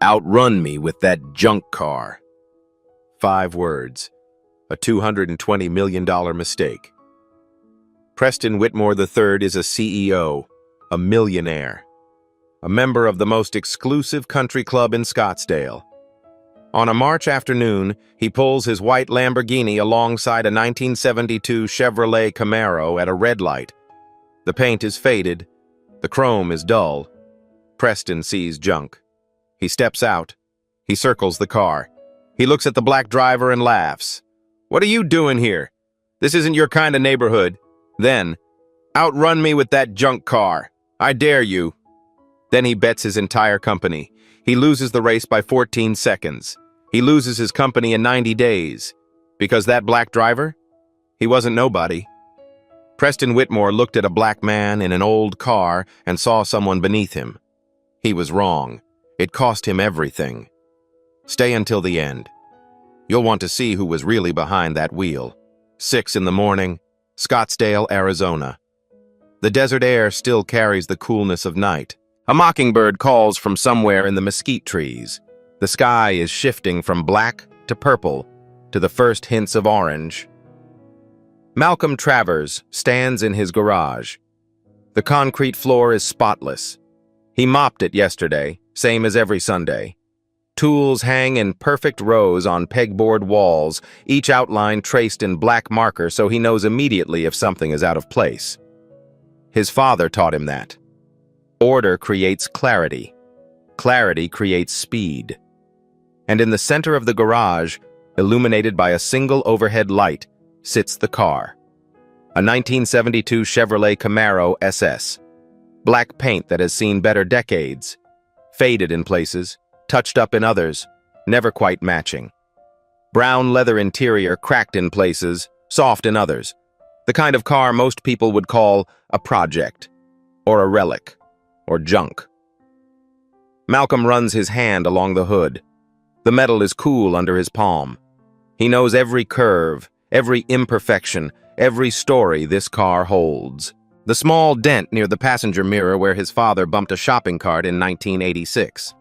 Outrun me with that junk car. 5 words. A $220 million mistake. Preston Whitmore III is a CEO, a millionaire, a member of the most exclusive country club in Scottsdale. On a March afternoon, he pulls his white Lamborghini alongside a 1972 Chevrolet Camaro at a red light. The paint is faded. The chrome is dull. Preston sees junk. He steps out. He circles the car. He looks at the black driver and laughs. "What are you doing here? This isn't your kind of neighborhood." Then, "Outrun me with that junk car. I dare you." Then he bets his entire company. He loses the race by 14 seconds. He loses his company in 90 days. Because that black driver? He wasn't nobody. Preston Whitmore looked at a black man in an old car and saw someone beneath him. He was wrong. It cost him everything. Stay until the end. You'll want to see who was really behind that wheel. 6 in the morning, Scottsdale, Arizona. The desert air still carries the coolness of night. A mockingbird calls from somewhere in the mesquite trees. The sky is shifting from black to purple to the first hints of orange. Malcolm Travers stands in his garage. The concrete floor is spotless. He mopped it yesterday, same as every Sunday. Tools hang in perfect rows on pegboard walls, each outline traced in black marker so he knows immediately if something is out of place. His father taught him that. Order creates clarity. Clarity creates speed. And in the center of the garage, illuminated by a single overhead light, sits the car. A 1972 Chevrolet Camaro SS. Black paint that has seen better decades. Faded in places, touched up in others, never quite matching. Brown leather interior cracked in places, soft in others. The kind of car most people would call a project, or a relic, or junk. Malcolm runs his hand along the hood. The metal is cool under his palm. He knows every curve, every imperfection, every story this car holds. The small dent near the passenger mirror where his father bumped a shopping cart in 1986.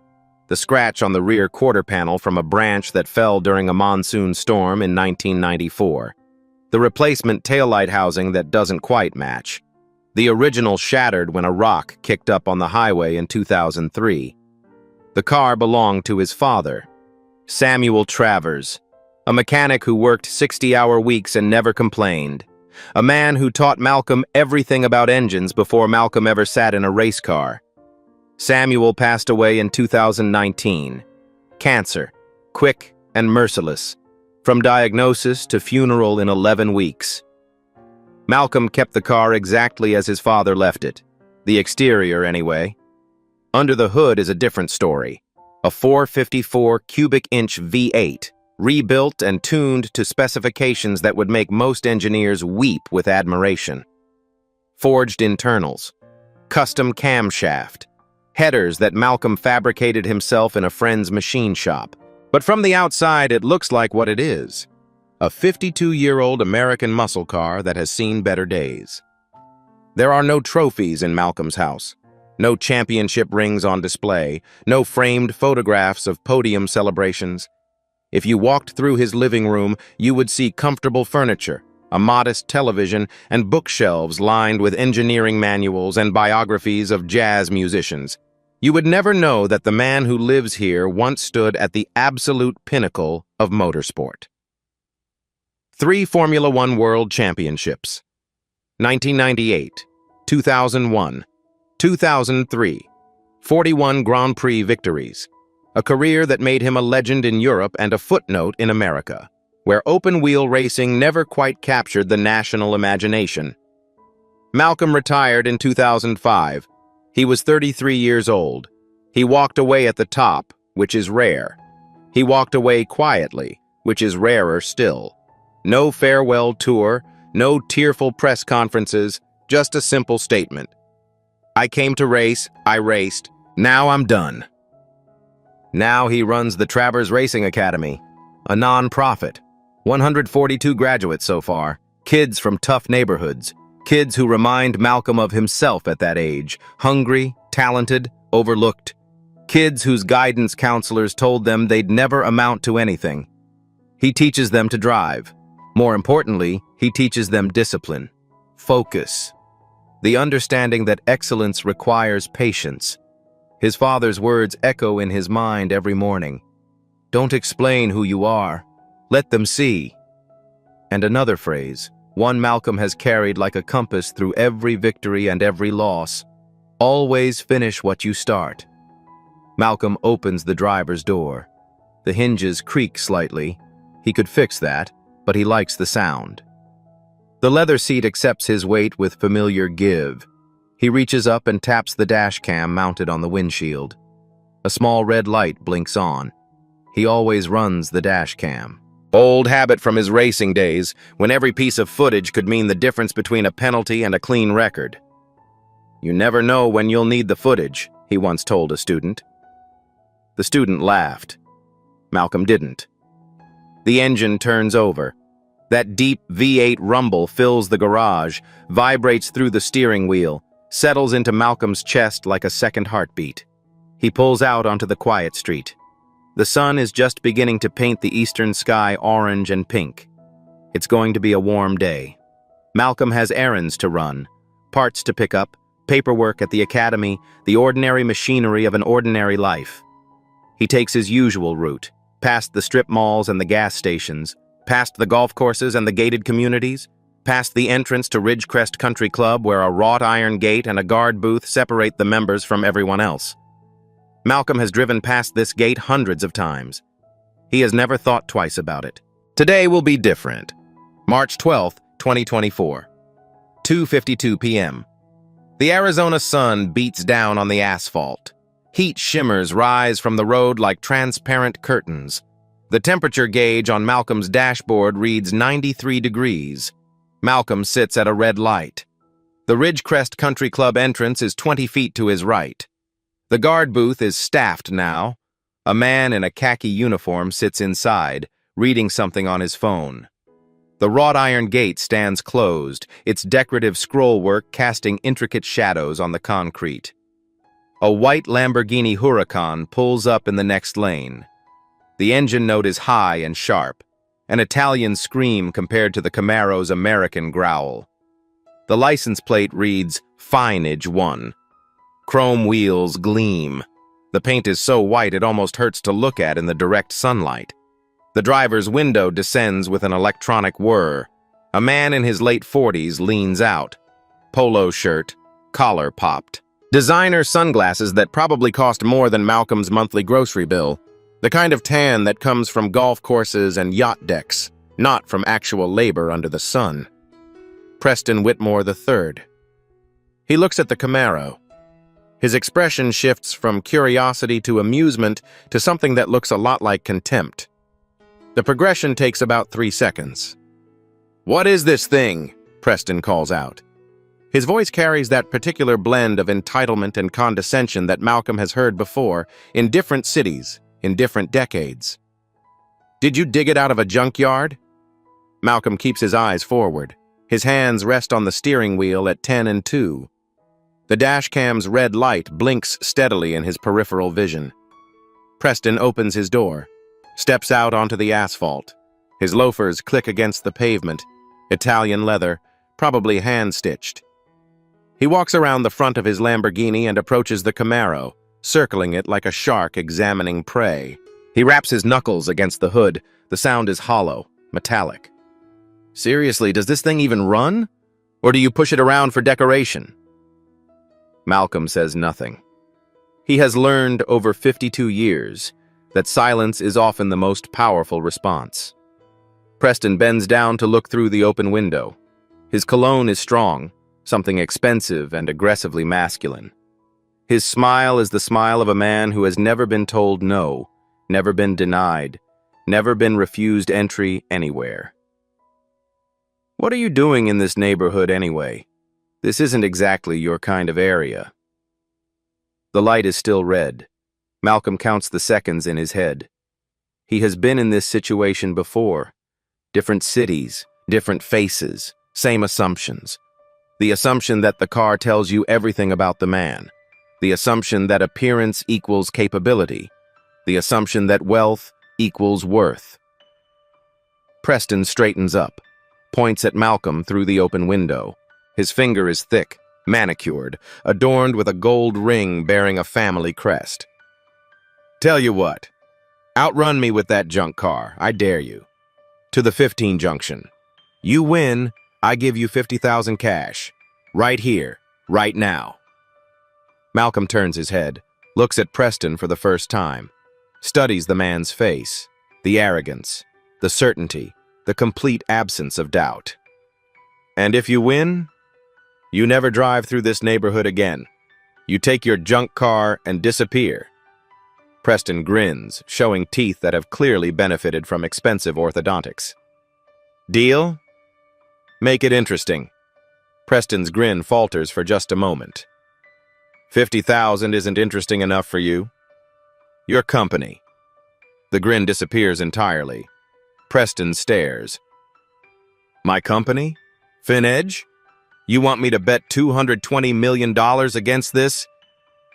The scratch on the rear quarter panel from a branch that fell during a monsoon storm in 1994. The replacement taillight housing that doesn't quite match. The original shattered when a rock kicked up on the highway in 2003. The car belonged to his father, Samuel Travers, a mechanic who worked 60-hour weeks and never complained. A man who taught Malcolm everything about engines before Malcolm ever sat in a race car. Samuel passed away in 2019. Cancer, quick and merciless. From diagnosis to funeral in 11 weeks. Malcolm kept the car exactly as his father left it. The exterior, anyway. Under the hood is a different story. A 454 cubic inch V8. Rebuilt and tuned to specifications that would make most engineers weep with admiration. Forged internals, custom camshaft, headers that Malcolm fabricated himself in a friend's machine shop. But from the outside, it looks like what it is. A 52-year-old American muscle car that has seen better days. There are no trophies in Malcolm's house. No championship rings on display. No framed photographs of podium celebrations. If you walked through his living room, you would see comfortable furniture, a modest television, and bookshelves lined with engineering manuals and biographies of jazz musicians. You would never know that the man who lives here once stood at the absolute pinnacle of motorsport. 3 Formula One World Championships. 1998, 2001, 2003, 41 Grand Prix victories. A career that made him a legend in Europe and a footnote in America, where open-wheel racing never quite captured the national imagination. Malcolm retired in 2005. He was 33 years old. He walked away at the top, which is rare. He walked away quietly, which is rarer still. No farewell tour, no tearful press conferences, just a simple statement. I came to race, I raced, now I'm done. Now he runs the Travers Racing Academy, a non-profit. 142 graduates so far, kids from tough neighborhoods, kids who remind Malcolm of himself at that age, hungry, talented, overlooked. Kids whose guidance counselors told them they'd never amount to anything. He teaches them to drive. More importantly, he teaches them discipline, focus, the understanding that excellence requires patience. His father's words echo in his mind every morning. Don't explain who you are. Let them see. And another phrase, one Malcolm has carried like a compass through every victory and every loss. Always finish what you start. Malcolm opens the driver's door. The hinges creak slightly. He could fix that, but he likes the sound. The leather seat accepts his weight with familiar give. He reaches up and taps the dash cam mounted on the windshield. A small red light blinks on. He always runs the dash cam. Old habit from his racing days, when every piece of footage could mean the difference between a penalty and a clean record. You never know when you'll need the footage, he once told a student. The student laughed. Malcolm didn't. The engine turns over. That deep V8 rumble fills the garage, vibrates through the steering wheel, settles into Malcolm's chest like a second heartbeat. He pulls out onto the quiet street. The sun is just beginning to paint the eastern sky orange and pink. It's going to be a warm day. Malcolm has errands to run, parts to pick up, paperwork at the academy, the ordinary machinery of an ordinary life. He takes his usual route, past the strip malls and the gas stations, past the golf courses and the gated communities, past the entrance to Ridgecrest Country Club where a wrought iron gate and a guard booth separate the members from everyone else. Malcolm has driven past this gate hundreds of times. He has never thought twice about it. Today will be different. March 12th, 2024. 2:52 p.m. The Arizona sun beats down on the asphalt. Heat shimmers rise from the road like transparent curtains. The temperature gauge on Malcolm's dashboard reads 93 degrees. Malcolm sits at a red light. The Ridgecrest Country Club entrance is 20 feet to his right. The guard booth is staffed now. A man in a khaki uniform sits inside, reading something on his phone. The wrought iron gate stands closed, its decorative scrollwork casting intricate shadows on the concrete. A white Lamborghini Huracan pulls up in the next lane. The engine note is high and sharp, an Italian scream compared to the Camaro's American growl. The license plate reads Fineage 1. Chrome wheels gleam. The paint is so white it almost hurts to look at in the direct sunlight. The driver's window descends with an electronic whir. A man in his late 40s leans out. Polo shirt, collar popped. Designer sunglasses that probably cost more than Malcolm's monthly grocery bill. The kind of tan that comes from golf courses and yacht decks, not from actual labor under the sun. Preston Whitmore III. He looks at the Camaro. His expression shifts from curiosity to amusement to something that looks a lot like contempt. The progression takes about 3 seconds. "What is this thing?" Preston calls out. His voice carries that particular blend of entitlement and condescension that Malcolm has heard before in different cities, in different decades. "Did you dig it out of a junkyard?" Malcolm keeps his eyes forward. His hands rest on the steering wheel at 10 and 2. The dashcam's red light blinks steadily in his peripheral vision. Preston opens his door, steps out onto the asphalt. His loafers click against the pavement, Italian leather, probably hand-stitched. He walks around the front of his Lamborghini and approaches the Camaro, circling it like a shark examining prey. He raps his knuckles against the hood. The sound is hollow, metallic. "Seriously, does this thing even run? Or do you push it around for decoration?" Malcolm says nothing. He has learned over 52 years that silence is often the most powerful response. Preston bends down to look through the open window. His cologne is strong, something expensive and aggressively masculine. His smile is the smile of a man who has never been told no, never been denied, never been refused entry anywhere. "What are you doing in this neighborhood anyway? This isn't exactly your kind of area." The light is still red. Malcolm counts the seconds in his head. He has been in this situation before. Different cities, different faces, same assumptions. The assumption that the car tells you everything about the man. the assumption that appearance equals capability, the assumption that wealth equals worth. Preston straightens up, points at Malcolm through the open window. His finger is thick, manicured, adorned with a gold ring bearing a family crest. "Tell you what, outrun me with that junk car, I dare you. To the 15 junction. You win, I give you 50,000 cash. Right here, right now." Malcolm turns his head, looks at Preston for the first time, studies the man's face, the arrogance, the certainty, the complete absence of doubt. "And if you win, you never drive through this neighborhood again. You take your junk car and disappear." Preston grins, showing teeth that have clearly benefited from expensive orthodontics. "Deal? Make it interesting." Preston's grin falters for just a moment. 50,000 isn't interesting enough for you? Your company." The grin disappears entirely. Preston stares. "My company? FinEdge? You want me to bet $220 million against this?"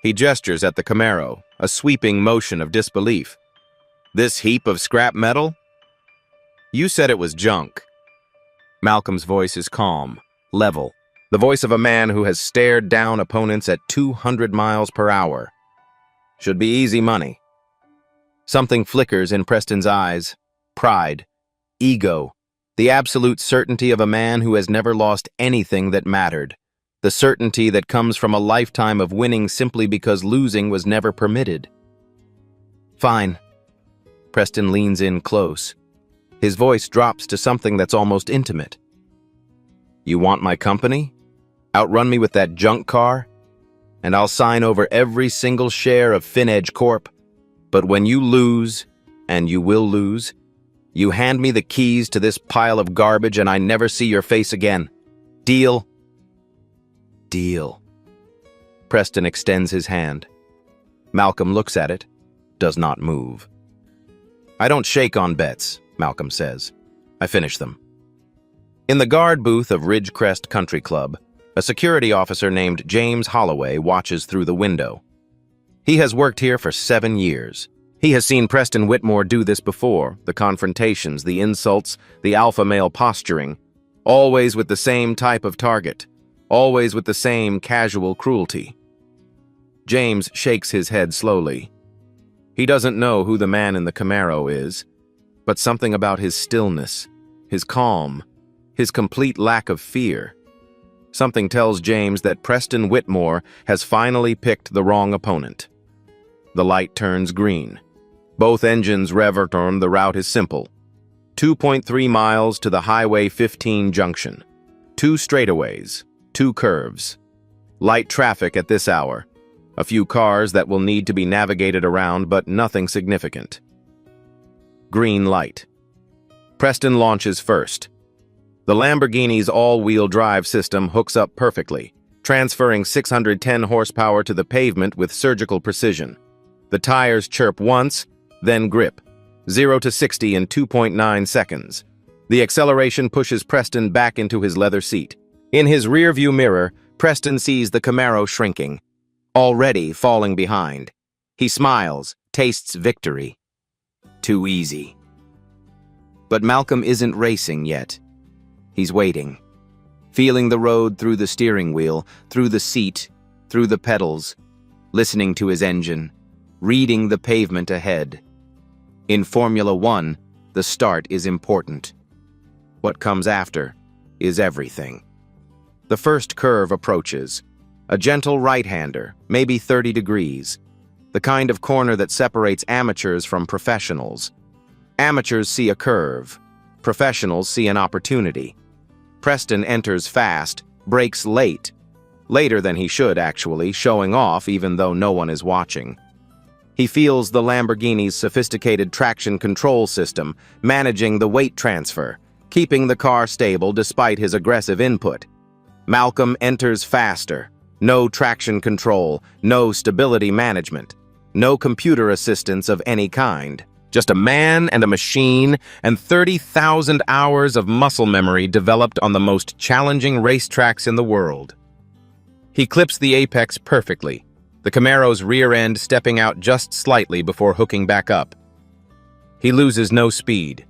He gestures at the Camaro, a sweeping motion of disbelief. "This heap of scrap metal? You said it was junk." Malcolm's voice is calm, level, the voice of a man who has stared down opponents at 200 miles per hour. "Should be easy money." Something flickers in Preston's eyes. Pride, ego, the absolute certainty of a man who has never lost anything that mattered. The certainty that comes from a lifetime of winning simply because losing was never permitted. "Fine." Preston leans in close. His voice drops to something that's almost intimate. "You want my company? Outrun me with that junk car? And I'll sign over every single share of FinEdge Corp. But when you lose, and you will lose, you hand me the keys to this pile of garbage and I never see your face again. Deal?" "Deal." Preston extends his hand. Malcolm looks at it, does not move. "I don't shake on bets," Malcolm says. "I finish them." In the guard booth of Ridgecrest Country Club, a security officer named James Holloway watches through the window. He has worked here for 7 years. He has seen Preston Whitmore do this before, the confrontations, the insults, the alpha male posturing, always with the same type of target, always with the same casual cruelty. James shakes his head slowly. He doesn't know who the man in the Camaro is, but something about his stillness, his calm, his complete lack of fear. Something tells James that Preston Whitmore has finally picked the wrong opponent. The light turns green. Both engines rev. The route is simple. 2.3 miles to the Highway 15 junction. 2 straightaways, 2 curves. Light traffic at this hour. A few cars that will need to be navigated around, but nothing significant. Green light. Preston launches first. The Lamborghini's all-wheel drive system hooks up perfectly, transferring 610 horsepower to the pavement with surgical precision. The tires chirp once, then grip. 0 to 60 in 2.9 seconds. The acceleration pushes Preston back into his leather seat. In his rearview mirror, Preston sees the Camaro shrinking, already falling behind. He smiles, tastes victory. Too easy. But Malcolm isn't racing yet. He's waiting, feeling the road through the steering wheel, through the seat, through the pedals, listening to his engine, reading the pavement ahead. In Formula One, the start is important. What comes after is everything. The first curve approaches. A gentle right-hander, maybe 30 degrees. The kind of corner that separates amateurs from professionals. Amateurs see a curve. Professionals see an opportunity. Preston enters fast, brakes late. Later than he should, actually, showing off even though no one is watching. He feels the Lamborghini's sophisticated traction control system, managing the weight transfer, keeping the car stable despite his aggressive input. Malcolm enters faster. No traction control, no stability management, no computer assistance of any kind. Just a man and a machine and 30,000 hours of muscle memory developed on the most challenging racetracks in the world. He clips the apex perfectly. the Camaro's rear end stepping out just slightly before hooking back up. He loses no speed.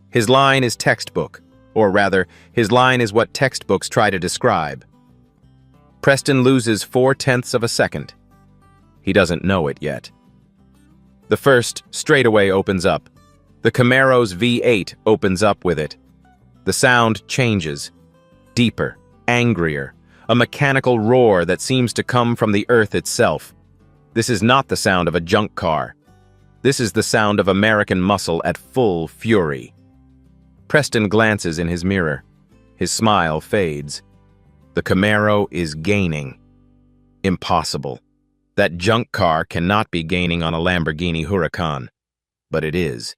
His line is textbook, or rather, his line is what textbooks try to describe. Preston loses 0.4 of a second. He doesn't know it yet. The first straightaway opens up. The Camaro's V8 opens up with it. The sound changes. Deeper, angrier, a mechanical roar that seems to come from the earth itself. This is not the sound of a junk car. This is the sound of American muscle at full fury. Preston glances in his mirror. His smile fades. The Camaro is gaining. Impossible. That junk car cannot be gaining on a Lamborghini Huracan. But it is.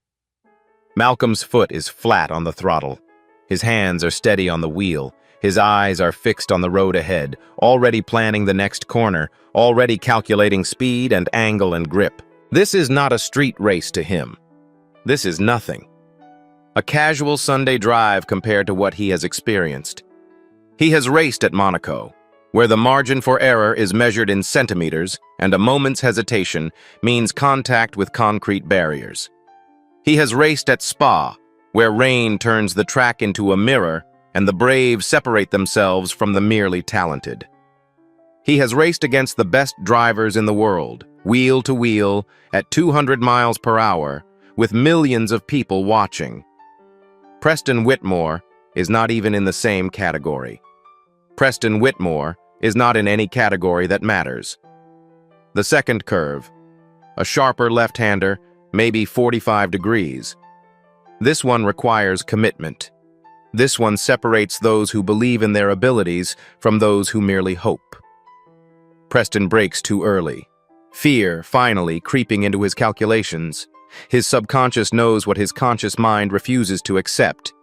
Malcolm's foot is flat on the throttle. His hands are steady on the wheel. His eyes are fixed on the road ahead, already planning the next corner, already calculating speed and angle and grip. This is not a street race to him. This is nothing. A casual Sunday drive compared to what he has experienced. He has raced at Monaco, where the margin for error is measured in centimeters and a moment's hesitation means contact with concrete barriers. He has raced at Spa, where rain turns the track into a mirror and the brave separate themselves from the merely talented. He has raced against the best drivers in the world, wheel to wheel, at 200 miles per hour, with millions of people watching. Preston Whitmore is not even in the same category. Preston Whitmore is not in any category that matters. The second curve, a sharper left-hander, maybe 45 degrees. This one requires commitment. This one separates those who believe in their abilities from those who merely hope. Preston brakes too early. Fear, finally, creeping into his calculations. His subconscious knows what his conscious mind refuses to accept.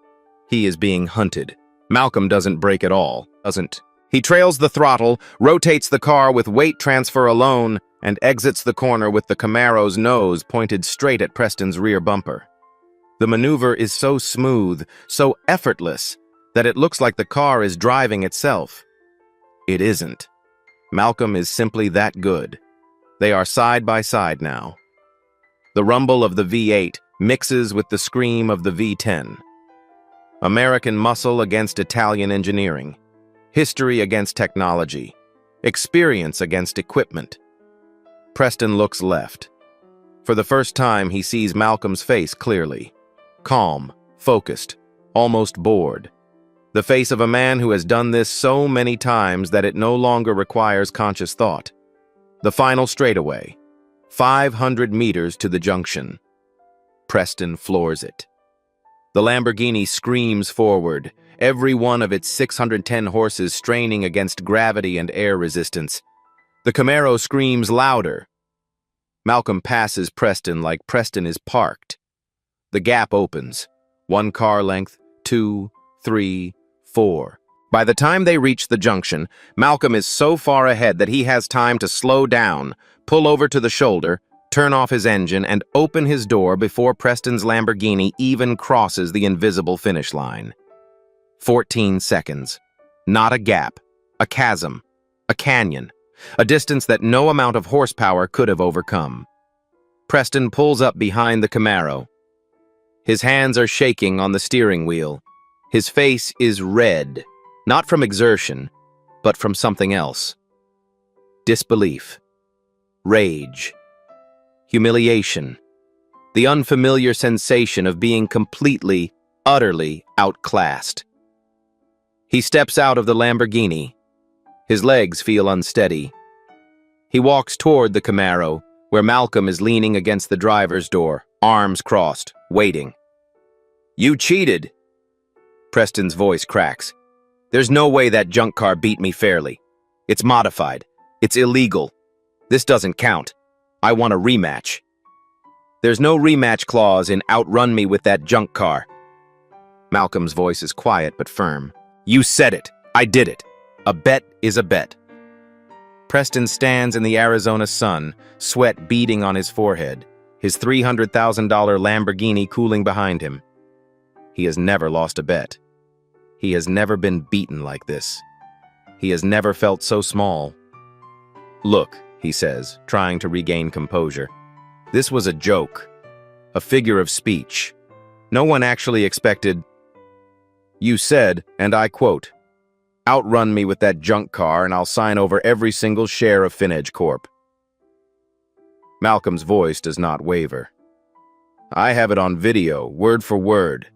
He is being hunted. Malcolm doesn't brake at all, doesn't. He trails the throttle, rotates the car with weight transfer alone, and exits the corner with the Camaro's nose pointed straight at Preston's rear bumper. The maneuver is so smooth, so effortless, that it looks like the car is driving itself. It isn't. Malcolm is simply that good. They are side by side now. The rumble of the V8 mixes with the scream of the V10. American muscle against Italian engineering. History against technology. Experience against equipment. Preston looks left. For the first time, he sees Malcolm's face clearly. Calm, focused, almost bored. The face of a man who has done this so many times that it no longer requires conscious thought. The final straightaway. 500 meters to the junction. Preston floors it. The Lamborghini screams forward, every one of its 610 horses straining against gravity and air resistance. The Camaro screams louder. Malcolm passes Preston like Preston is parked. The gap opens. 1 car length, 2, 3, 4. By the time they reach the junction, Malcolm is so far ahead that he has time to slow down, pull over to the shoulder, turn off his engine, and open his door before Preston's Lamborghini even crosses the invisible finish line. 14 seconds. Not a gap, a chasm, a canyon, a distance that no amount of horsepower could have overcome. Preston pulls up behind the Camaro. His hands are shaking on the steering wheel. His face is red, not from exertion, but from something else. Disbelief, rage, humiliation, the unfamiliar sensation of being completely, utterly outclassed. He steps out of the Lamborghini. His legs feel unsteady. He walks toward the Camaro, where Malcolm is leaning against the driver's door, arms crossed, waiting. "You cheated!" Preston's voice cracks. "There's no way that junk car beat me fairly. It's modified. It's illegal. This doesn't count. I want a rematch." "There's no rematch clause in Outrun me with that junk car." Malcolm's voice is quiet but firm. "You said it. I did it. A bet is a bet." Preston stands in the Arizona sun, sweat beading on his forehead, his $300,000 Lamborghini cooling behind him. He has never lost a bet. He has never been beaten like this. He has never felt so small. "Look," he says, trying to regain composure. This was a joke, a figure of speech. No one actually expected. You said, and I quote, "Outrun me with that junk car and I'll sign over every single share of FinEdge Corp." Malcolm's voice does not waver. I have it on video, word for word.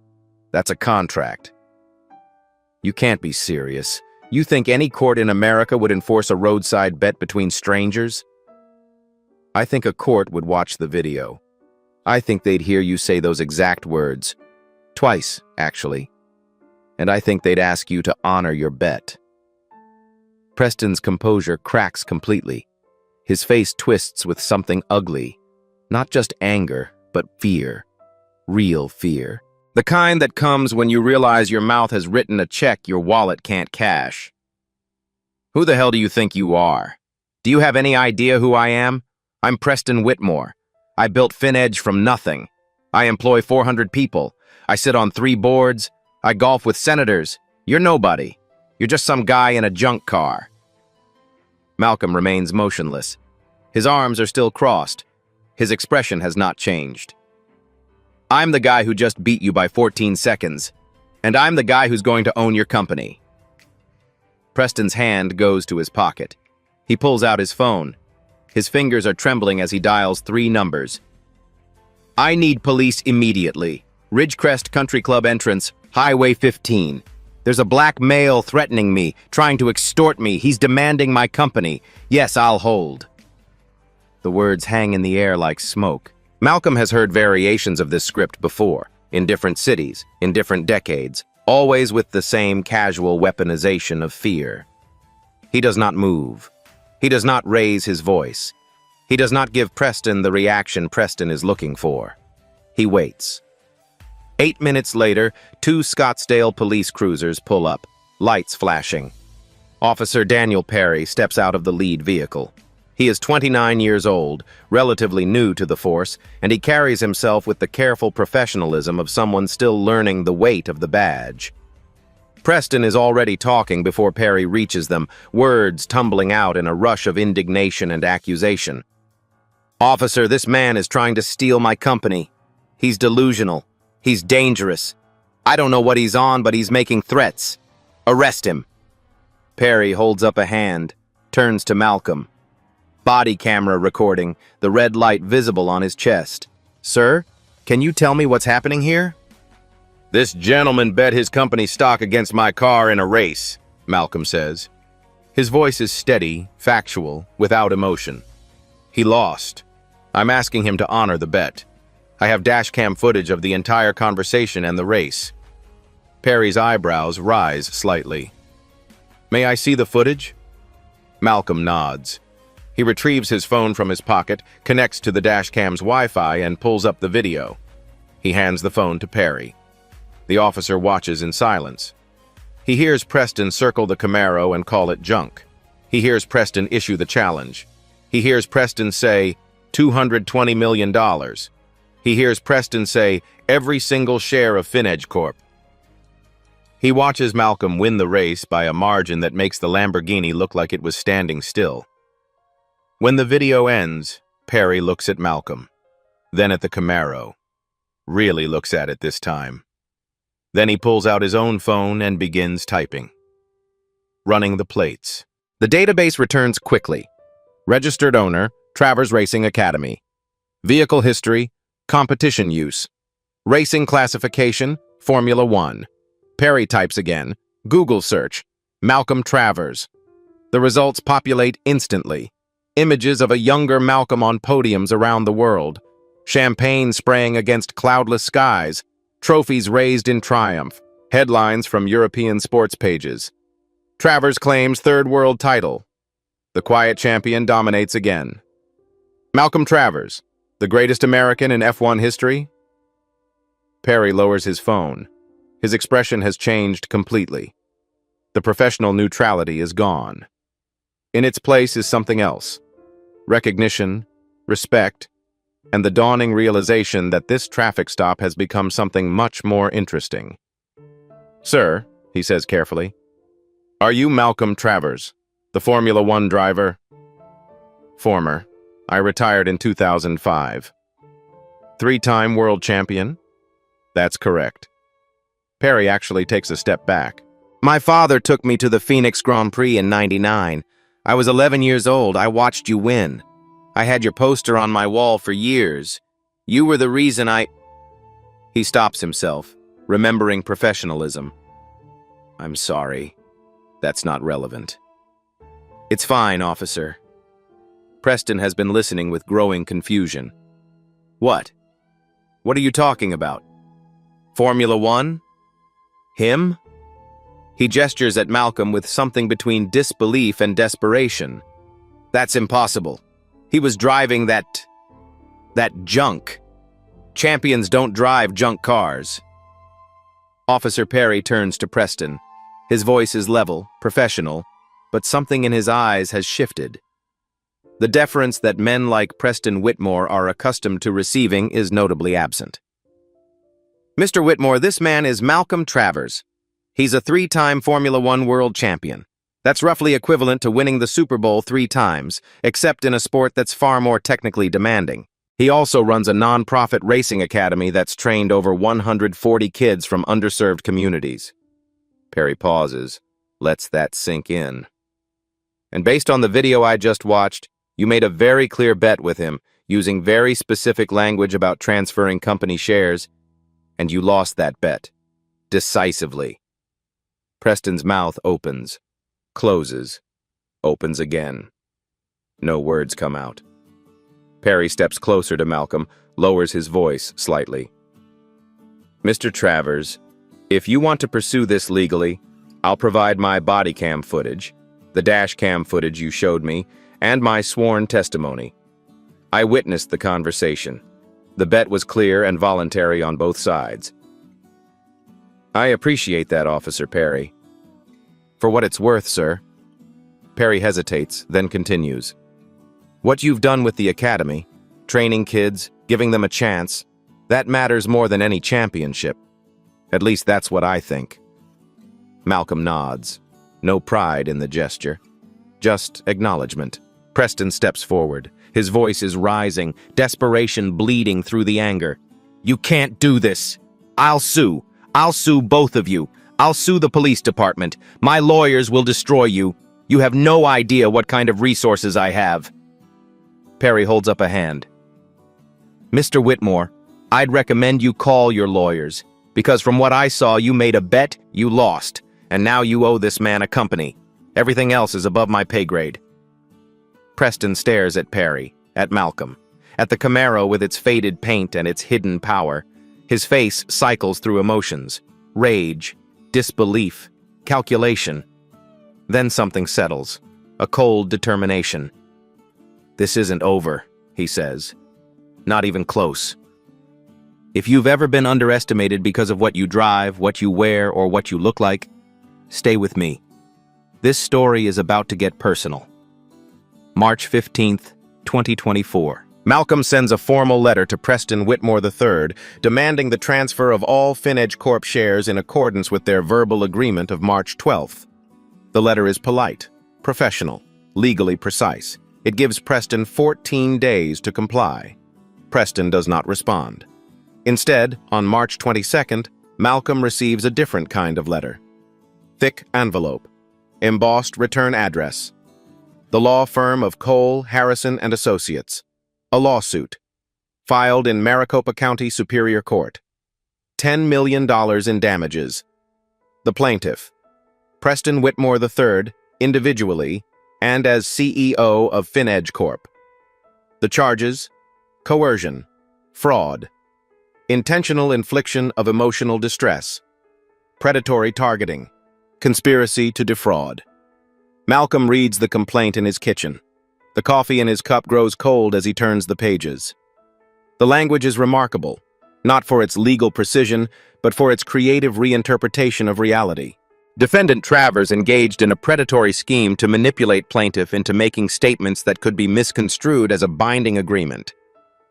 That's a contract. You can't be serious. You think any court in America would enforce a roadside bet between strangers? I think a court would watch the video. I think they'd hear you say those exact words. Twice, actually. And I think they'd ask you to honor your bet. Preston's composure cracks completely. His face twists with something ugly. Not just anger, but fear. Real fear. The kind that comes when you realize your mouth has written a check your wallet can't cash. Who the hell do you think you are? Do you have any idea who I am? I'm Preston Whitmore. I built FinEdge from nothing. I employ 400 people. I sit on 3 boards. I golf with senators. You're nobody. You're just some guy in a junk car. Malcolm remains motionless. His arms are still crossed. His expression has not changed. I'm the guy who just beat you by 14 seconds, and I'm the guy who's going to own your company. Preston's hand goes to his pocket. He pulls out his phone. His fingers are trembling as he dials 3 numbers. I need police immediately. Ridgecrest Country Club entrance, Highway 15. There's a black male threatening me, trying to extort me. He's demanding my company. Yes, I'll hold. The words hang in the air like smoke. Malcolm has heard variations of this script before, in different cities, in different decades, always with the same casual weaponization of fear. He does not move. He does not raise his voice. He does not give Preston the reaction Preston is looking for. He waits. 8 minutes later, 2 Scottsdale police cruisers pull up, lights flashing. Officer Daniel Perry steps out of the lead vehicle. He is 29 years old, relatively new to the force, and he carries himself with the careful professionalism of someone still learning the weight of the badge. Preston is already talking before Perry reaches them, words tumbling out in a rush of indignation and accusation. Officer, this man is trying to steal my company. He's delusional. He's dangerous. I don't know what he's on, but he's making threats. Arrest him. Perry holds up a hand, turns to Malcolm. Body camera recording, the red light visible on his chest. Sir, can you tell me what's happening here? This gentleman bet his company stock against my car in a race, Malcolm says. His voice is steady, factual, without emotion. He lost. I'm asking him to honor the bet. I have dashcam footage of the entire conversation and the race. Perry's eyebrows rise slightly. May I see the footage? Malcolm nods. He retrieves his phone from his pocket, connects to the dashcam's Wi-Fi, and pulls up the video. He hands the phone to Perry. The officer watches in silence. He hears Preston circle the Camaro and call it junk. He hears Preston issue the challenge. He hears Preston say, $220 million. He hears Preston say, every single share of FinEdge Corp. He watches Malcolm win the race by a margin that makes the Lamborghini look like it was standing still. When the video ends, Perry looks at Malcolm, then at the Camaro. Really looks at it this time. Then he pulls out his own phone and begins typing. Running the plates. The database returns quickly. Registered owner, Travers Racing Academy. Vehicle history, competition use. Racing classification, Formula 1. Perry types again. Google search, Malcolm Travers. The results populate instantly. Images of a younger Malcolm on podiums around the world. Champagne spraying against cloudless skies. Trophies raised in triumph. Headlines from European sports pages. Travers claims third world title. The quiet champion dominates again. Malcolm Travers, the greatest American in F1 history? Perry lowers his phone. His expression has changed completely. The professional neutrality is gone. In its place is something else. Recognition, respect, and the dawning realization that this traffic stop has become something much more interesting. Sir, he says carefully, are you Malcolm Travers, the Formula 1 driver? Former. I retired in 2005. Three-time world champion? That's correct. Perry actually takes a step back. My father took me to the Phoenix Grand Prix in '99. I was 11 years old. I watched you win. I had your poster on my wall for years. You were the reason I... He stops himself, remembering professionalism. I'm sorry. That's not relevant. It's fine, officer. Preston has been listening with growing confusion. What? What are you talking about? Formula One? Him? He gestures at Malcolm with something between disbelief and desperation. That's impossible. He was driving that junk. Champions don't drive junk cars. Officer Perry turns to Preston. His voice is level, professional, but something in his eyes has shifted. The deference that men like Preston Whitmore are accustomed to receiving is notably absent. Mr. Whitmore, this man is Malcolm Travers. He's a three-time Formula One world champion. That's roughly equivalent to winning the Super Bowl 3 times, except in a sport that's far more technically demanding. He also runs a non-profit racing academy that's trained over 140 kids from underserved communities. Perry pauses, lets that sink in. And based on the video I just watched, you made a very clear bet with him, using very specific language about transferring company shares, and you lost that bet. Decisively. Preston's mouth opens, closes, opens again. No words come out. Perry steps closer to Malcolm, lowers his voice slightly. Mr. Travers, if you want to pursue this legally, I'll provide my body cam footage, the dash cam footage you showed me, and my sworn testimony. I witnessed the conversation. The bet was clear and voluntary on both sides. I appreciate that, Officer Perry. For what it's worth, sir. Perry hesitates, then continues. What you've done with the academy, training kids, giving them a chance, that matters more than any championship. At least that's what I think. Malcolm nods. No pride in the gesture. Just acknowledgement. Preston steps forward. His voice is rising, desperation bleeding through the anger. You can't do this. I'll sue. I'll sue both of you. I'll sue the police department. My lawyers will destroy you. You have no idea what kind of resources I have. Perry holds up a hand. Mr. Whitmore, I'd recommend you call your lawyers, because from what I saw, you made a bet, you lost, and now you owe this man a company. Everything else is above my pay grade. Preston stares at Perry, at Malcolm, at the Camaro with its faded paint and its hidden power. His face cycles through emotions, rage, disbelief, calculation. Then something settles, a cold determination. This isn't over, he says. Not even close. If you've ever been underestimated because of what you drive, what you wear, or what you look like, stay with me. This story is about to get personal. March 15th, 2024. Malcolm sends a formal letter to Preston Whitmore III demanding the transfer of all FinEdge Corp shares in accordance with their verbal agreement of March 12th. The letter is polite, professional, legally precise. It gives Preston 14 days to comply. Preston does not respond. Instead, on March 22nd, Malcolm receives a different kind of letter. Thick envelope. Embossed return address. The law firm of Cole, Harrison, and Associates. A lawsuit. Filed in Maricopa County Superior Court. $10 million in damages. The plaintiff. Preston Whitmore III, individually, and as CEO of FinEdge Corp. The charges: coercion, fraud, intentional infliction of emotional distress, predatory targeting, conspiracy to defraud. Malcolm reads the complaint in his kitchen. The coffee in his cup grows cold as he turns the pages. The language is remarkable, not for its legal precision, but for its creative reinterpretation of reality. Defendant Travers engaged in a predatory scheme to manipulate plaintiff into making statements that could be misconstrued as a binding agreement.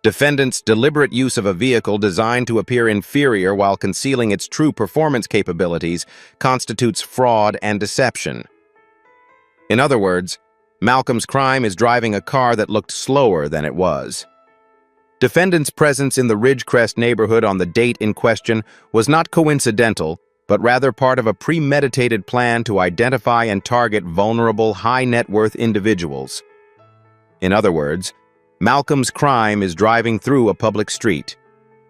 Defendant's deliberate use of a vehicle designed to appear inferior while concealing its true performance capabilities constitutes fraud and deception. In other words, Malcolm's crime is driving a car that looked slower than it was. Defendant's presence in the Ridgecrest neighborhood on the date in question was not coincidental, but rather part of a premeditated plan to identify and target vulnerable, high-net-worth individuals. In other words, Malcolm's crime is driving through a public street.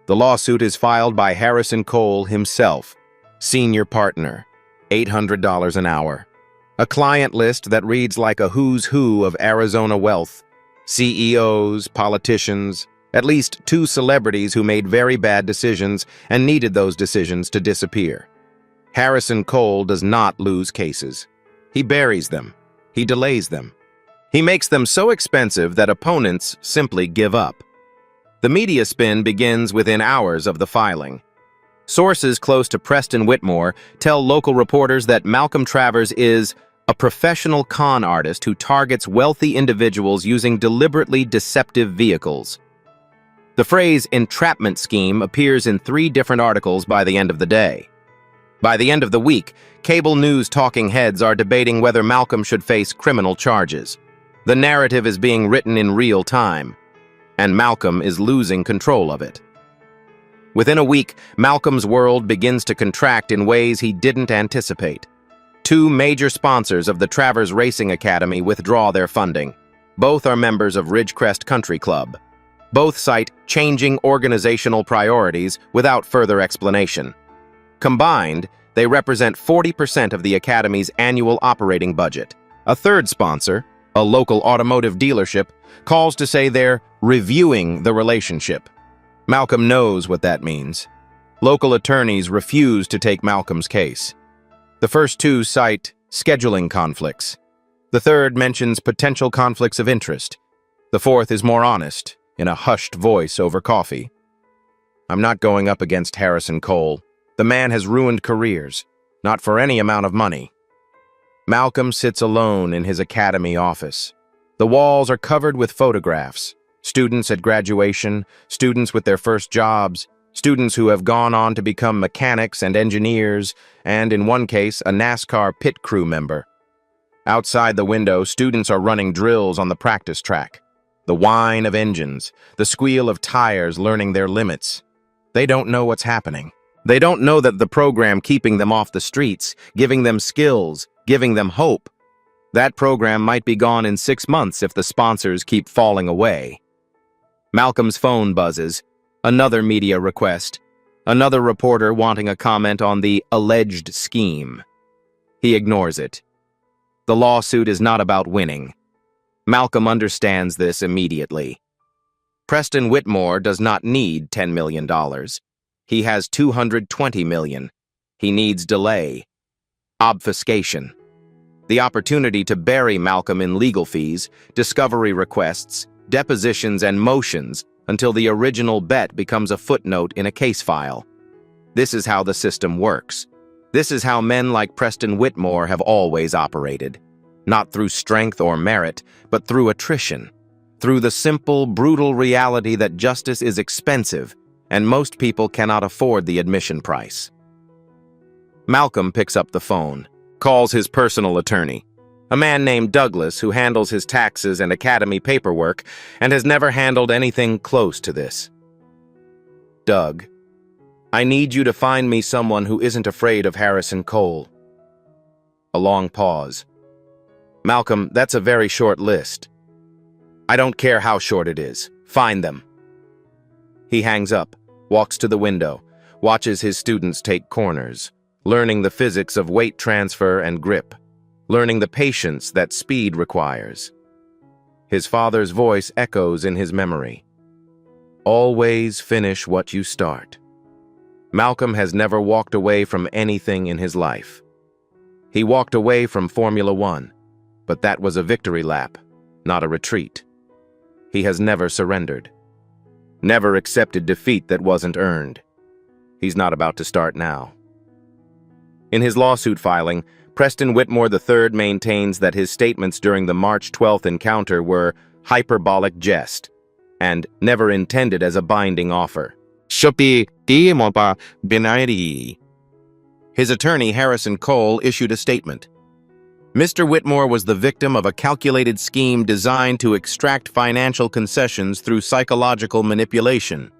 The lawsuit is filed by Harrison Cole himself, senior partner, $800 an hour. A client list that reads like a who's who of Arizona wealth, CEOs, politicians, at least 2 celebrities who made very bad decisions and needed those decisions to disappear. Harrison Cole does not lose cases. He buries them. He delays them. He makes them so expensive that opponents simply give up. The media spin begins within hours of the filing. Sources close to Preston Whitmore tell local reporters that Malcolm Travers is a professional con artist who targets wealthy individuals using deliberately deceptive vehicles. The phrase entrapment scheme appears in 3 different articles by the end of the day. By the end of the week, cable news talking heads are debating whether Malcolm should face criminal charges. The narrative is being written in real time, and Malcolm is losing control of it. Within a week, Malcolm's world begins to contract in ways he didn't anticipate. 2 major sponsors of the Travers Racing Academy withdraw their funding. Both are members of Ridgecrest Country Club. Both cite changing organizational priorities without further explanation. Combined, they represent 40% of the Academy's annual operating budget. A third sponsor, a local automotive dealership, calls to say they're reviewing the relationship. Malcolm knows what that means. Local attorneys refuse to take Malcolm's case. The first 2 cite scheduling conflicts. The third mentions potential conflicts of interest. The fourth is more honest, in a hushed voice over coffee. I'm not going up against Harrison Cole. The man has ruined careers, not for any amount of money. Malcolm sits alone in his academy office. The walls are covered with photographs. Students at graduation, students with their first jobs, students who have gone on to become mechanics and engineers, and in one case, a NASCAR pit crew member. Outside the window, students are running drills on the practice track. The whine of engines, the squeal of tires learning their limits. They don't know what's happening. They don't know that the program keeping them off the streets, giving them skills, giving them hope. That program might be gone in 6 months if the sponsors keep falling away. Malcolm's phone buzzes. Another media request. Another reporter wanting a comment on the alleged scheme. He ignores it. The lawsuit is not about winning. Malcolm understands this immediately. Preston Whitmore does not need $10 million. He has $220 million. He needs delay. Obfuscation. The opportunity to bury Malcolm in legal fees, discovery requests, depositions, and motions until the original bet becomes a footnote in a case file. This is how the system works. This is how men like Preston Whitmore have always operated. Not through strength or merit, but through attrition. Through the simple, brutal reality that justice is expensive, and most people cannot afford the admission price. Malcolm picks up the phone, calls his personal attorney, a man named Douglas who handles his taxes and academy paperwork and has never handled anything close to this. Doug, I need you to find me someone who isn't afraid of Harrison Cole. A long pause. Malcolm, that's a very short list. I don't care how short it is. Find them. He hangs up, walks to the window, watches his students take corners, learning the physics of weight transfer and grip, learning the patience that speed requires. His father's voice echoes in his memory. Always finish what you start. Malcolm has never walked away from anything in his life. He walked away from Formula One, but that was a victory lap, not a retreat. He has never surrendered. Never accepted defeat that wasn't earned. He's not about to start now. In his lawsuit filing, Preston Whitmore III maintains that his statements during the March 12th encounter were hyperbolic jest and never intended as a binding offer. His attorney, Harrison Cole, issued a statement. Mr. Whitmore was the victim of a calculated scheme designed to extract financial concessions through psychological manipulation.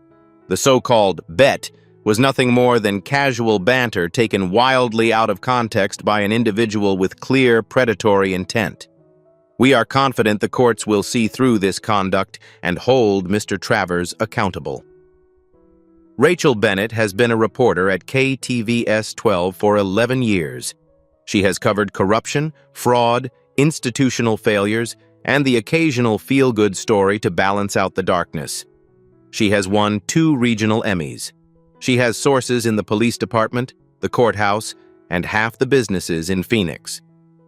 The so-called bet was nothing more than casual banter taken wildly out of context by an individual with clear predatory intent. We are confident the courts will see through this conduct and hold Mr. Travers accountable. Rachel Bennett has been a reporter at KTVS 12 for 11 years. She has covered corruption, fraud, institutional failures, and the occasional feel-good story to balance out the darkness. She has won 2 regional Emmys. She has sources in the police department, the courthouse, and half the businesses in Phoenix.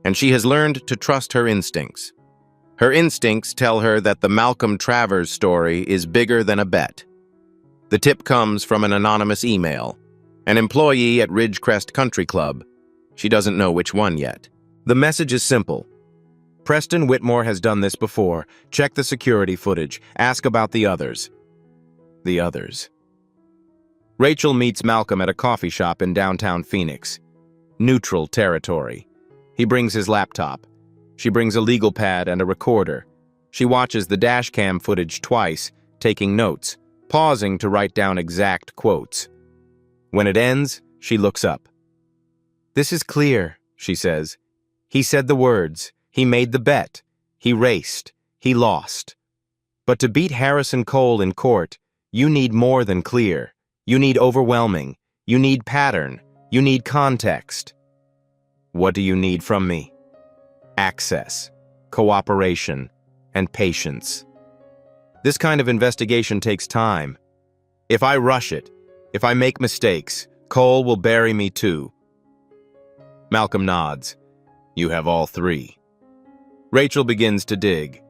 And she has learned to trust her instincts. Her instincts tell her that the Malcolm Travers story is bigger than a bet. The tip comes from an anonymous email, an employee at Ridgecrest Country Club. She doesn't know which one yet. The message is simple. Preston Whitmore has done this before. Check the security footage. Ask about the others. The others. Rachel meets Malcolm at a coffee shop in downtown Phoenix. Neutral territory. He brings his laptop. She brings a legal pad and a recorder. She watches the dashcam footage twice, taking notes, pausing to write down exact quotes. When it ends, she looks up. "This is clear," she says. "He said the words. He made the bet. He raced. He lost. But to beat Harrison Cole in court, you need more than clear. You need overwhelming. You need pattern. You need context. What do you need from me? Access, cooperation, and patience. This kind of investigation takes time. If I rush it, if I make mistakes, Cole will bury me too." Malcolm nods. "You have all 3. Rachel begins to dig.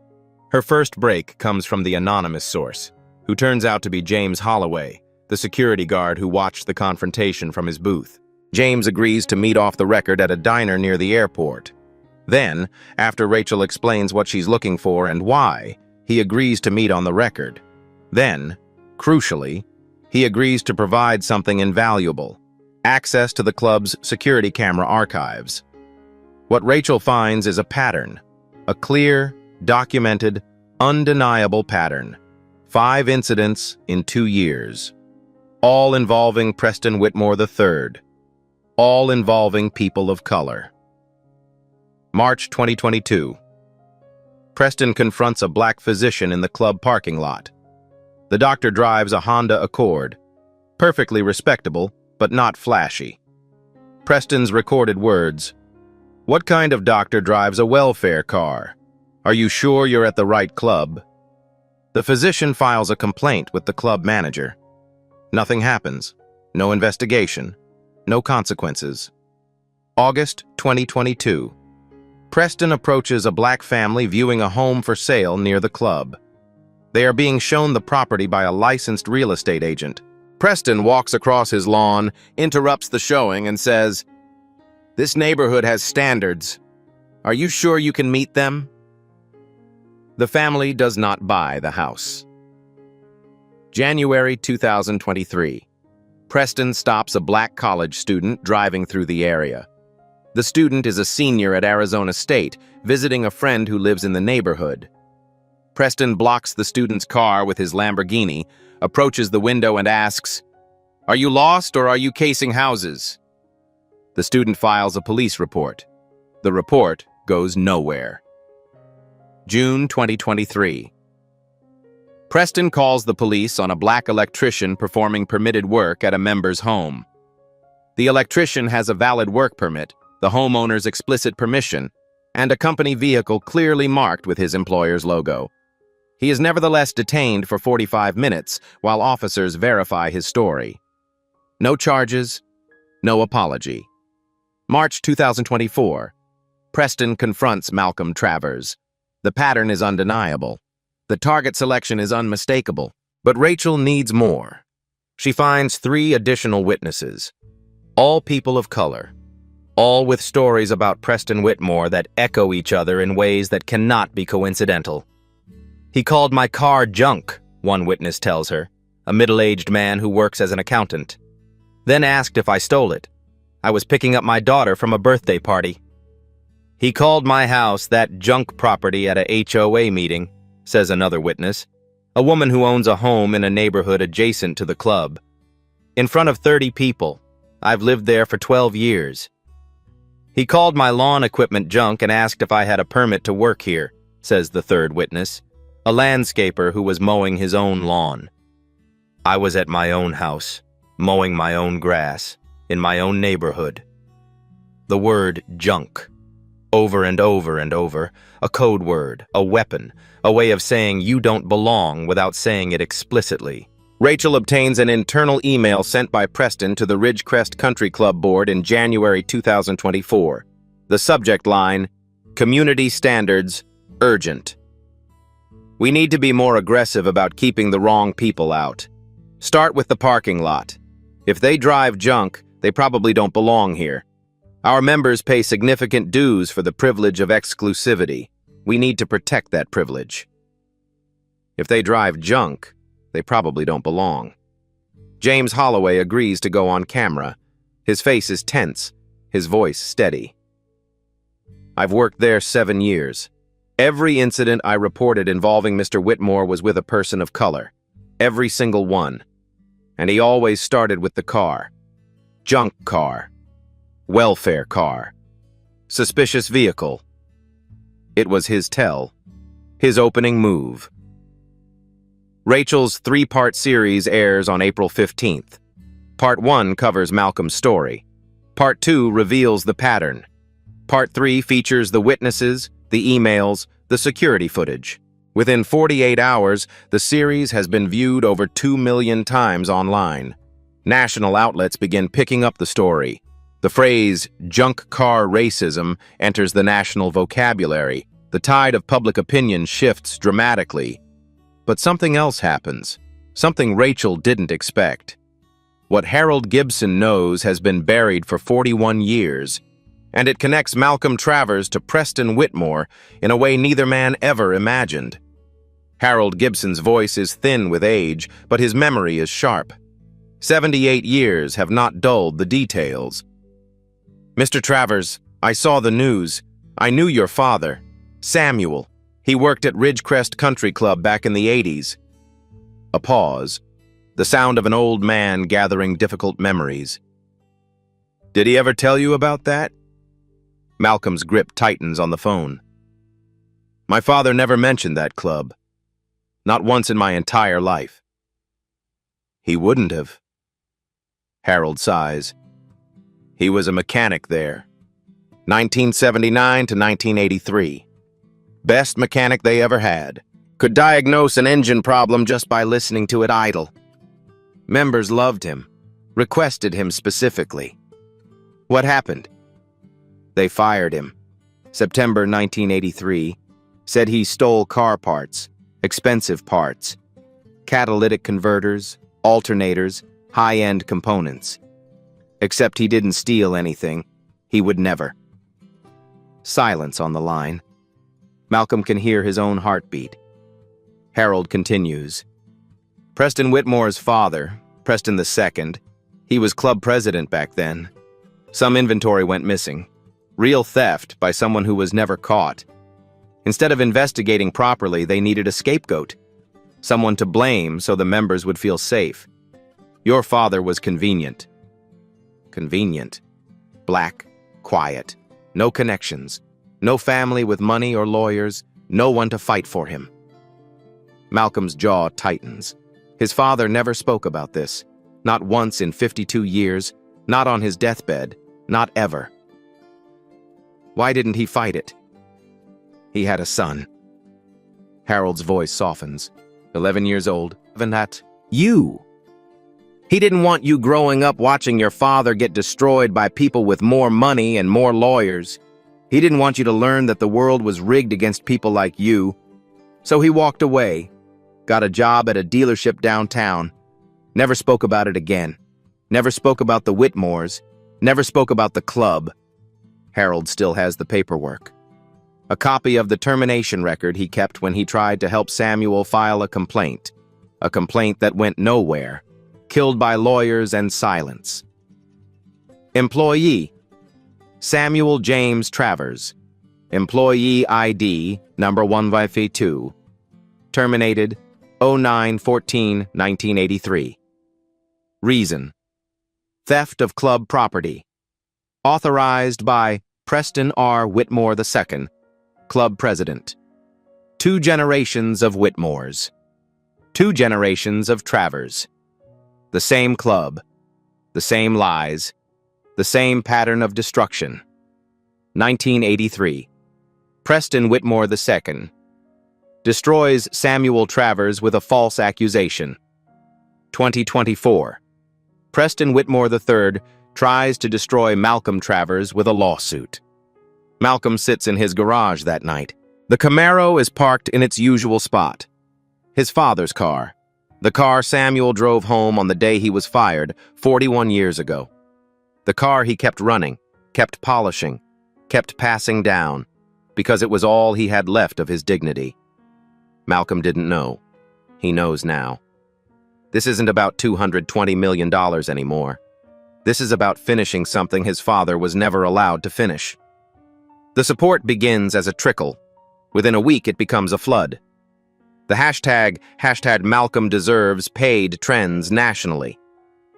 Her first break comes from the anonymous source, who turns out to be James Holloway, the security guard who watched the confrontation from his booth. James agrees to meet off the record at a diner near the airport. Then, after Rachel explains what she's looking for and why, he agrees to meet on the record. Then, crucially, he agrees to provide something invaluable: access to the club's security camera archives. What Rachel finds is a pattern, a clear, documented, undeniable pattern. 5 incidents in 2 years. All involving Preston Whitmore III. All involving people of color. March 2022. Preston confronts a black physician in the club parking lot. The doctor drives a Honda Accord. Perfectly respectable, but not flashy. Preston's recorded words: "What kind of doctor drives a welfare car? Are you sure you're at the right club?" The physician files a complaint with the club manager. Nothing happens. No investigation. No consequences. August 2022. Preston approaches a black family viewing a home for sale near the club. They are being shown the property by a licensed real estate agent. Preston walks across his lawn, interrupts the showing, and says, "This neighborhood has standards. Are you sure you can meet them?" The family does not buy the house. January 2023. Preston stops a black college student driving through the area. The student is a senior at Arizona State, visiting a friend who lives in the neighborhood. Preston blocks the student's car with his Lamborghini, approaches the window and asks, "Are you lost or are you casing houses?" The student files a police report. The report goes nowhere. June 2023. Preston calls the police on a black electrician performing permitted work at a member's home. The electrician has a valid work permit, the homeowner's explicit permission, and a company vehicle clearly marked with his employer's logo. He is nevertheless detained for 45 minutes while officers verify his story. No charges, no apology. March 2024. Preston confronts Malcolm Travers. The pattern is undeniable. The target selection is unmistakable. But Rachel needs more. She finds 3 additional witnesses. All people of color. All with stories about Preston Whitmore that echo each other in ways that cannot be coincidental. "He called my car junk," one witness tells her, a middle-aged man who works as an accountant. "Then asked if I stole it. I was picking up my daughter from a birthday party." He called my house that junk property at a HOA meeting, says another witness, a woman who owns a home in a neighborhood adjacent to the club. In front of 30 people. I've lived there for 12 years. He called my lawn equipment junk and asked if I had a permit to work here, says the third witness, a landscaper who was mowing his own lawn. I was at my own house, mowing my own grass, in my own neighborhood. The word junk. Over and over and over, a code word, a weapon, a way of saying you don't belong without saying it explicitly. Rachel obtains an internal email sent by Preston to the Ridgecrest Country Club board in January 2024. The subject line, Community Standards, Urgent. We need to be more aggressive about keeping the wrong people out. Start with the parking lot. If they drive junk, they probably don't belong here. Our members pay significant dues for the privilege of exclusivity. We need to protect that privilege. If they drive junk, they probably don't belong. James Holloway agrees to go on camera. His face is tense, his voice steady. I've worked there 7 years. Every incident I reported involving Mr. Whitmore was with a person of color. Every single one. And he always started with the car. Junk car. Welfare car. Suspicious vehicle. It was his tell. His opening move. Rachel's 3-part series airs on April 15th. Part 1 covers Malcolm's story. Part 2 reveals the pattern. Part 3 features the witnesses, the emails, the security footage. Within 48 hours, the series has been viewed over 2 million times online. National outlets begin picking up the story. The phrase, junk car racism, enters the national vocabulary. The tide of public opinion shifts dramatically. But something else happens, something Rachel didn't expect. What Harold Gibson knows has been buried for 41 years, and it connects Malcolm Travers to Preston Whitmore in a way neither man ever imagined. Harold Gibson's voice is thin with age, but his memory is sharp. 78 years have not dulled the details. Mr. Travers, I saw the news. I knew your father, Samuel. He worked at Ridgecrest Country Club back in the 80s. A pause. The sound of an old man gathering difficult memories. Did he ever tell you about that? Malcolm's grip tightens on the phone. My father never mentioned that club. Not once in my entire life. He wouldn't have. Harold sighs. He was a mechanic there. 1979 to 1983. Best mechanic they ever had. Could diagnose an engine problem just by listening to it idle. Members loved him, requested him specifically. What happened? They fired him. September 1983, said he stole car parts, expensive parts, catalytic converters, alternators, high-end components. Except he didn't steal anything. He would never. Silence on the line. Malcolm can hear his own heartbeat. Harold continues. Preston Whitmore's father, Preston II, he was club president back then. Some inventory went missing. Real theft by someone who was never caught. Instead of investigating properly, they needed a scapegoat. Someone to blame so the members would feel safe. Your father was convenient. Convenient. Black, quiet, no connections. No family with money or lawyers, no one to fight for him. Malcolm's jaw tightens. His father never spoke about this. Not once in 52 years, not on his deathbed, not ever. Why didn't he fight it? He had a son. Harold's voice softens. 11 years old. Even that, you. He didn't want you growing up watching your father get destroyed by people with more money and more lawyers. He didn't want you to learn that the world was rigged against people like you. So he walked away, got a job at a dealership downtown, never spoke about it again, never spoke about the Whitmores, never spoke about the club. Harold still has the paperwork. A copy of the termination record he kept when he tried to help Samuel file a complaint that went nowhere, killed by lawyers and silence. Employee, Samuel James Travers, Employee ID number 152. Terminated 09/14/1983. Reason: theft of club property. Authorized by Preston R. Whitmore II, club president. 2 generations of Whitmores. 2 generations of Travers. The same club. The same lies. The same pattern of destruction. 1983. Preston Whitmore II destroys Samuel Travers with a false accusation. 2024. Preston Whitmore III tries to destroy Malcolm Travers with a lawsuit. Malcolm sits in his garage that night. The Camaro is parked in its usual spot. His father's car. The car Samuel drove home on the day he was fired 41 years ago. The car he kept running, kept polishing, kept passing down, because it was all he had left of his dignity. Malcolm didn't know. He knows now. This isn't about $220 million anymore. This is about finishing something his father was never allowed to finish. The support begins as a trickle. Within a week, it becomes a flood. The hashtag Malcolm Deserves paid trends nationally.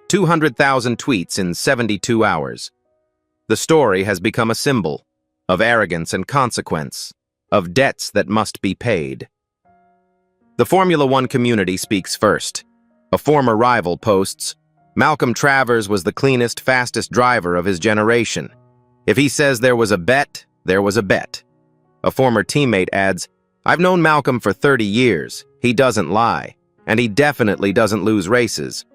200,000 tweets in 72 hours. The story has become a symbol of arrogance and consequence, of debts that must be paid. The Formula One community speaks first. A former rival posts, "Malcolm Travers was the cleanest, fastest driver of his generation. If he says there was a bet, there was a bet." A former teammate adds, "I've known Malcolm for 30 years. He doesn't lie, and he definitely doesn't lose races."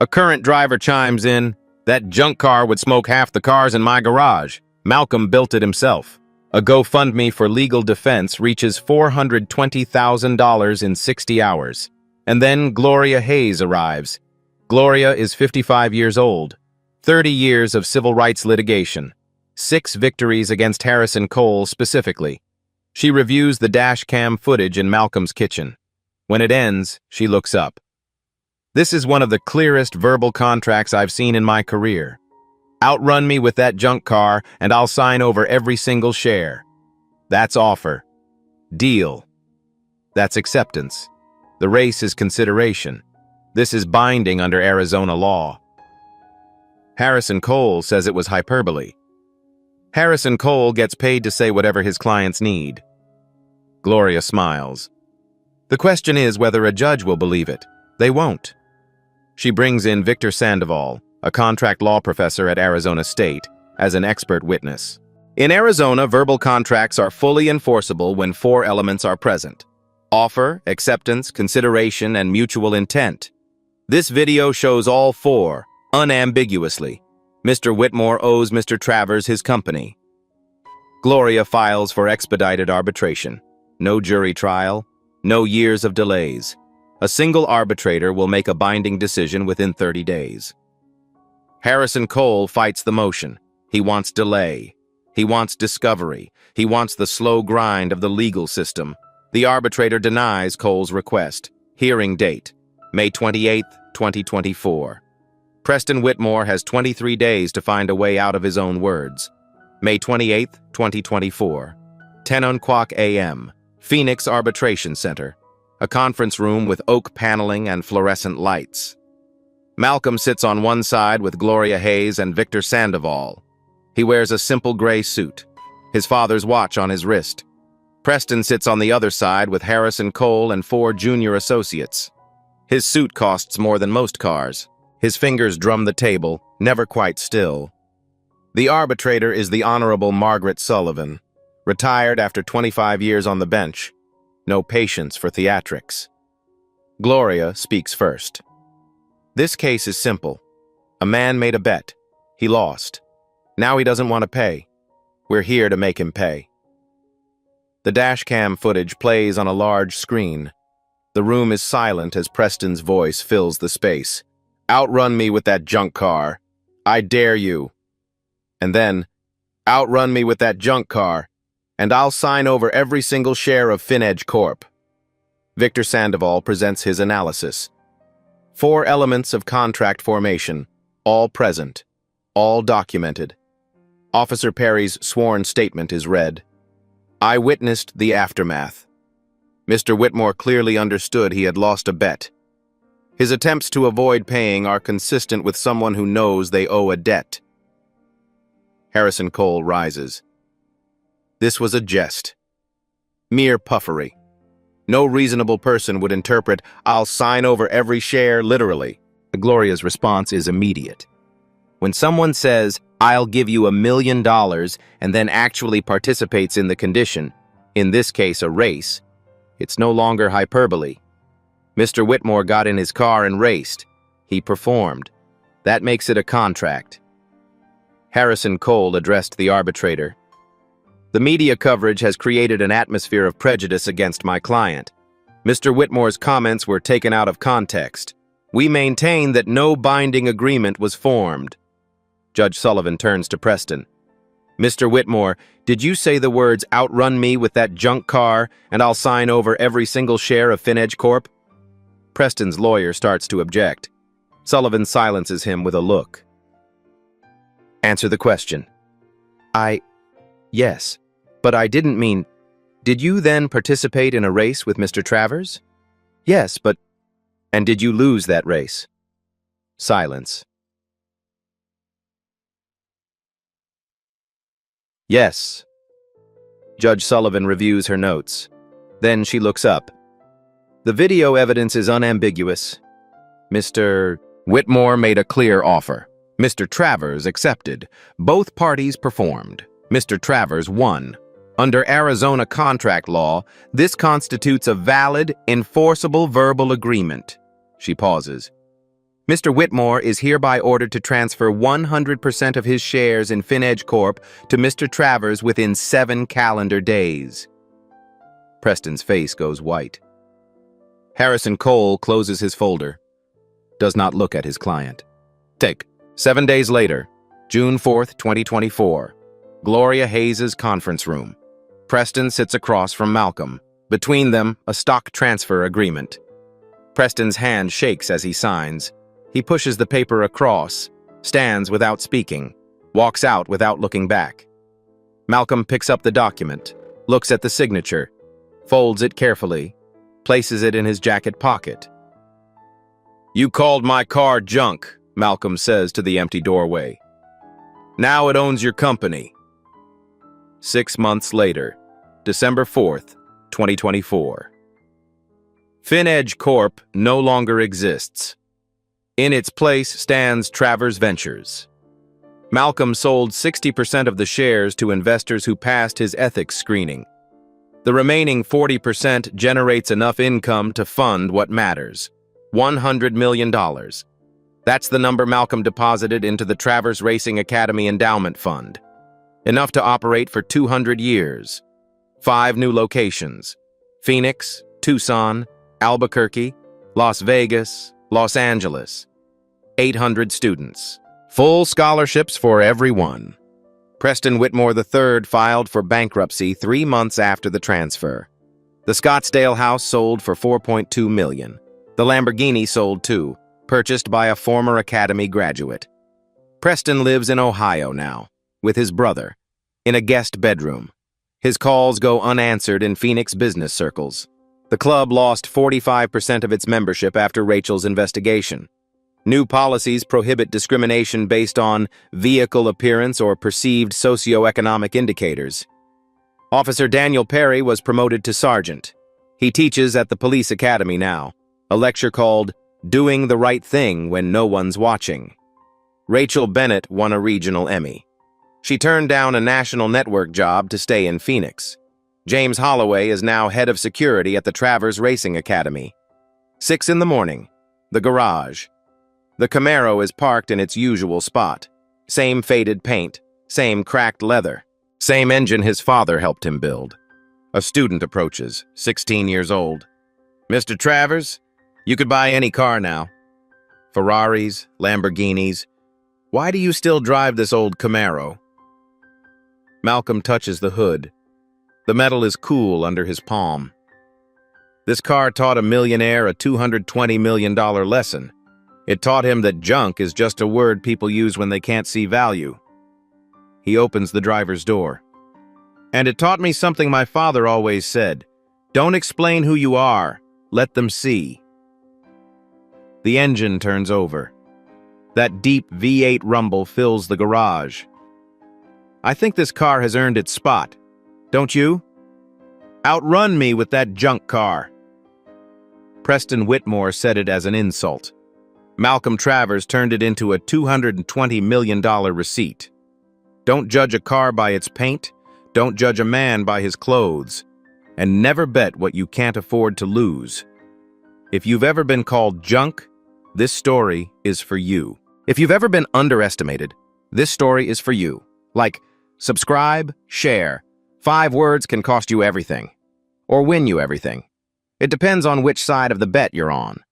A current driver chimes in, "That junk car would smoke half the cars in my garage. Malcolm built it himself." A GoFundMe for legal defense reaches $420,000 in 60 hours. And then Gloria Hayes arrives. Gloria is 55 years old. 30 years of civil rights litigation. 6 victories against Harrison Cole specifically. She reviews the dash cam footage in Malcolm's kitchen. When it ends, she looks up. "This is one of the clearest verbal contracts I've seen in my career. Outrun me with that junk car, and I'll sign over every single share. That's offer. Deal. That's acceptance. The race is consideration. This is binding under Arizona law." Harrison Cole says it was hyperbole. Harrison Cole gets paid to say whatever his clients need. Gloria smiles. The question is whether a judge will believe it. They won't. She brings in Victor Sandoval, a contract law professor at Arizona State, as an expert witness. In Arizona, verbal contracts are fully enforceable when 4 elements are present: offer, acceptance, consideration, and mutual intent. This video shows all 4, unambiguously. Mr. Whitmore owes Mr. Travers his company. Gloria files for expedited arbitration. No jury trial, no years of delays. A single arbitrator will make a binding decision within 30 days. Harrison Cole fights the motion. He wants delay. He wants discovery. He wants the slow grind of the legal system. The arbitrator denies Cole's request. Hearing date, May 28, 2024. Preston Whitmore has 23 days to find a way out of his own words. May 28, 2024. 10:00 a.m. Phoenix Arbitration Center. A conference room with oak paneling and fluorescent lights. Malcolm sits on one side with Gloria Hayes and Victor Sandoval. He wears a simple gray suit, his father's watch on his wrist. Preston sits on the other side with Harrison Cole and 4 junior associates. His suit costs more than most cars. His fingers drum the table, never quite still. The arbitrator is the Honorable Margaret Sullivan, retired after 25 years on the bench. No patience for theatrics. Gloria speaks first. This case is simple. A man made a bet. He lost. Now he doesn't want to pay. We're here to make him pay. The dashcam footage plays on a large screen. The room is silent as Preston's voice fills the space. "Outrun me with that junk car. I dare you." And then, "Outrun me with that junk car, and I'll sign over every single share of FinEdge Corp." Victor Sandoval presents his analysis. 4 elements of contract formation, all present, all documented. Officer Perry's sworn statement is read. I witnessed the aftermath. Mr. Whitmore clearly understood he had lost a bet. His attempts to avoid paying are consistent with someone who knows they owe a debt. Harrison Cole rises. This was a jest. Mere puffery. No reasonable person would interpret, "I'll sign over every share," literally. Gloria's response is immediate. When someone says, "I'll give you $1 million," and then actually participates in the condition, in this case a race, it's no longer hyperbole. Mr. Whitmore got in his car and raced. He performed. That makes it a contract. Harrison Cole addressed the arbitrator. The media coverage has created an atmosphere of prejudice against my client. Mr. Whitmore's comments were taken out of context. We maintain that no binding agreement was formed. Judge Sullivan turns to Preston. Mr. Whitmore, did you say the words "outrun me with that junk car and I'll sign over every single share of FinEdge Corp"? Preston's lawyer starts to object. Sullivan silences him with a look. Answer the question. Yes, but I didn't mean... Did you then participate in a race with Mr. Travers? Yes, but... And did you lose that race? Silence. Yes. Judge Sullivan reviews her notes. Then she looks up. The video evidence is unambiguous. Mr. Whitmore made a clear offer. Mr. Travers accepted. Both parties performed. Mr. Travers won. Under Arizona contract law, this constitutes a valid, enforceable verbal agreement. She pauses. Mr. Whitmore is hereby ordered to transfer 100% of his shares in FinEdge Corp. to Mr. Travers within 7 calendar days. Preston's face goes white. Harrison Cole closes his folder. Does not look at his client. Take. 7 days later, June 4th, 2024. Gloria Hayes' conference room. Preston sits across from Malcolm. Between them, a stock transfer agreement. Preston's hand shakes as he signs. He pushes the paper across, stands without speaking, walks out without looking back. Malcolm picks up the document, looks at the signature, folds it carefully, places it in his jacket pocket. "You called my car junk," Malcolm says to the empty doorway. "Now it owns your company." 6 months later, December 4th, 2024. FinEdge Corp. no longer exists. In its place stands Travers Ventures. Malcolm sold 60% of the shares to investors who passed his ethics screening. The remaining 40% generates enough income to fund what matters. $100 million. That's the number Malcolm deposited into the Travers Racing Academy Endowment Fund. Enough to operate for 200 years. 5 new locations: Phoenix, Tucson, Albuquerque, Las Vegas, Los Angeles. 800 students. Full scholarships for everyone. Preston Whitmore III filed for bankruptcy 3 months after the transfer. The Scottsdale house sold for $4.2 million. The Lamborghini sold too, purchased by a former Academy graduate. Preston lives in Ohio now, with his brother, in a guest bedroom. His calls go unanswered in Phoenix business circles. The club lost 45% of its membership after Rachel's investigation. New policies prohibit discrimination based on vehicle appearance or perceived socioeconomic indicators. Officer Daniel Perry was promoted to sergeant. He teaches at the police academy now, a lecture called "Doing the Right Thing When No One's Watching." Rachel Bennett won a regional Emmy. She turned down a national network job to stay in Phoenix. James Holloway is now head of security at the Travers Racing Academy. 6 in the morning. The garage. The Camaro is parked in its usual spot. Same faded paint, same cracked leather, same engine his father helped him build. A student approaches, 16 years old. "Mr. Travers, you could buy any car now. Ferraris, Lamborghinis. Why do you still drive this old Camaro?" Malcolm touches the hood. The metal is cool under his palm. This car taught a millionaire a $220 million lesson. It taught him that junk is just a word people use when they can't see value. He opens the driver's door. And it taught me something my father always said. Don't explain who you are. Let them see. The engine turns over. That deep V8 rumble fills the garage. I think this car has earned its spot. Don't you? Outrun me with that junk car. Preston Whitmore said it as an insult. Malcolm Travers turned it into a $220 million receipt. Don't judge a car by its paint. Don't judge a man by his clothes. And never bet what you can't afford to lose. If you've ever been called junk, this story is for you. If you've ever been underestimated, this story is for you. Like, subscribe, share. 5 words can cost you everything. Or win you everything. It depends on which side of the bet you're on.